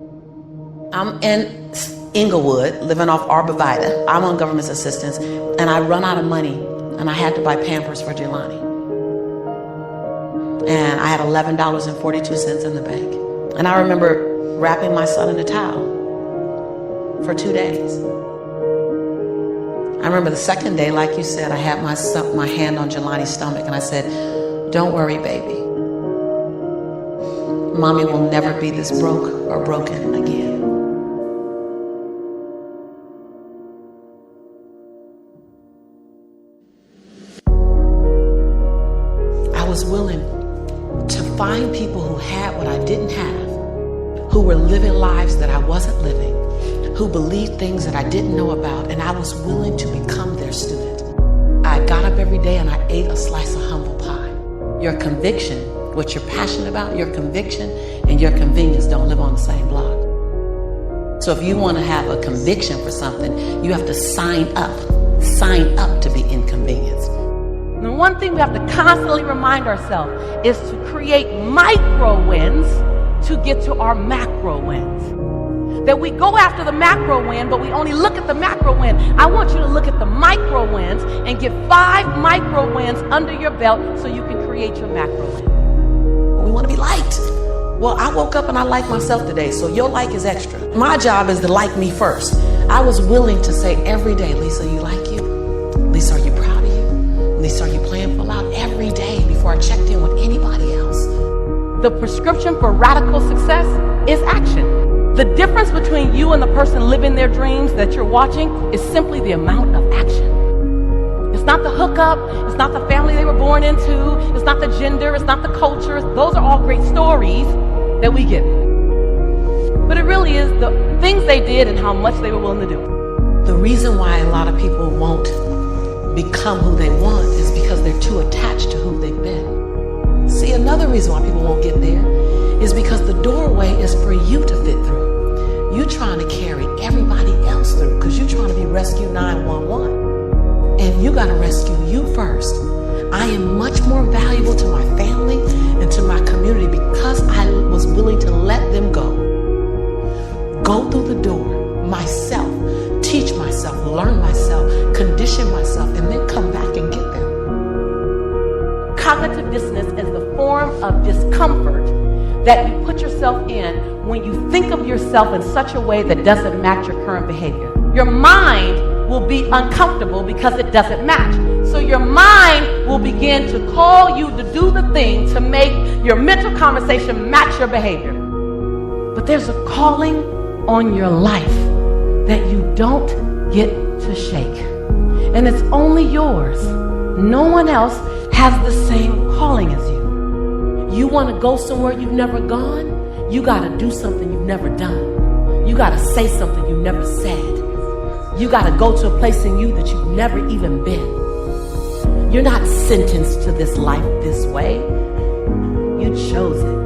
I'm in Inglewood, living off Arborvitae. I'm on government assistance, and I run out of money, and I had to buy Pampers for Jelani. And I had $11.42 in the bank. And I remember wrapping my son in a towel for 2 days. I remember the second day, like you said, I had my hand on Jelani's stomach, and I said, "Don't worry, baby. Mommy will never be this broke or broken again." I was willing to find people who had what I didn't have, who were living lives that I wasn't living, who believed things that I didn't know about, and I was willing to become their student. I got up every day and I ate a slice of humble pie. Your conviction, what you're passionate about, your conviction and your convenience don't live on the same block. So if you want to have a conviction for something, you have to sign up to be inconvenienced. The one thing we have to constantly remind ourselves is to create micro wins to get to our macro wins. That we go after the macro win, but we only look at the macro win. I want you to look at the micro wins and get 5 micro wins under your belt so you can create your macro win. We want to be liked. Well, I woke up and I like myself today, so your like is extra. My job is to like me first. I was willing to say every day, "Lisa, you like you? Lisa, are you proud of you? Lisa, are you playing full out?" Every day before I checked in with anybody else. The prescription for radical success is action. The difference between you and the person living their dreams that you're watching is simply the amount of action. It's not the hookup, it's not the family they were born into, it's not the gender, it's not the culture. Those are all great stories that we get. But it really is the things they did and how much they were willing to do. The reason why a lot of people won't become who they want is because they're too attached to who they've been. See, another reason why people won't get there is because the doorway is for you to fit through. You're trying to carry everybody else through because you're trying to be Rescue 911. And you got to rescue you first. I am much more valuable to my family and to my community because I was willing to let them go. Go through the door myself, teach myself, learn myself, condition myself, and then come back and get them. Cognitive dissonance is the form of discomfort that you put yourself in when you think of yourself in such a way that doesn't match your current behavior. Your mind will be uncomfortable because it doesn't match. So your mind will begin to call you to do the thing to make your mental conversation match your behavior. But there's a calling on your life that you don't get to shake. And it's only yours. No one else has the same calling as you. You want to go somewhere you've never gone? You got to do something you've never done. You got to say something you've never said. You got to go to a place in you that you've never even been. You're not sentenced to this life this way. You chose it.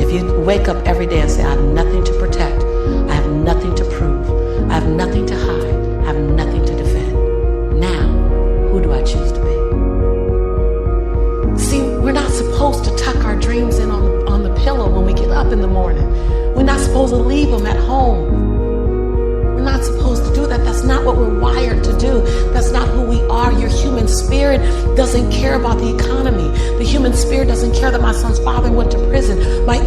If you wake up every day and say, "I have nothing to protect, I have nothing to prove, I have nothing to hide, I have nothing to defend," now, who do I choose to be? See, we're not supposed to tuck our dreams in on the pillow when we get up in the morning. We're not supposed to leave them at home. We're not supposed to do that. That's not what we're wired to do. That's not who we are. Your human spirit doesn't care about the economy. The human spirit doesn't care that my son's father went to prison.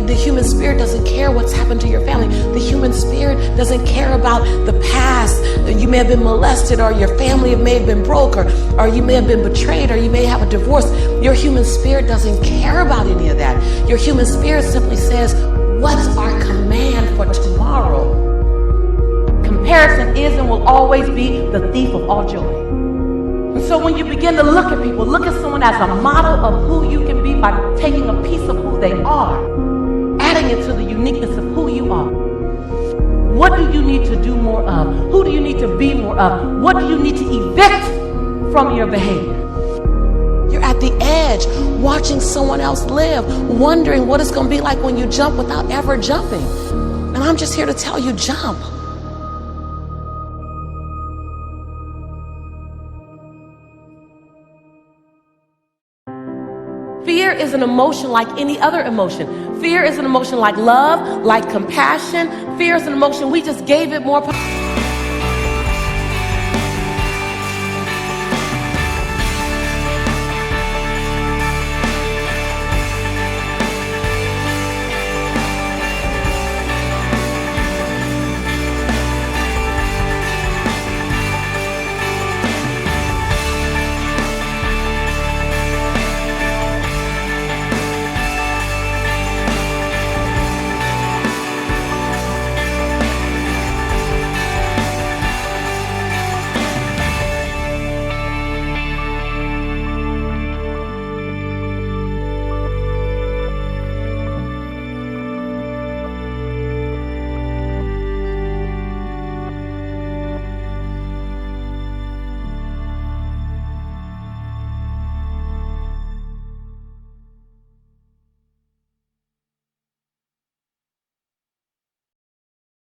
The human spirit doesn't care what's happened to your family. The human spirit doesn't care about the past. You may have been molested, or your family may have been broke, or you may have been betrayed, or you may have a divorce. Your human spirit doesn't care about any of that. Your human spirit simply says, "What's our command for tomorrow?" Comparison is and will always be the thief of all joy. And so when you begin to look at people, look at someone as a model of who you can be by taking a piece of who they are, adding it to the uniqueness of who you are. What do you need to do more of? Who do you need to be more of? What do you need to evict from your behavior? You're at the edge, watching someone else live, wondering what it's going to be like when you jump without ever jumping. And I'm just here to tell you, jump. Fear is an emotion like any other emotion. Fear is an emotion like love, like compassion. Fear is an emotion, we just gave it more power.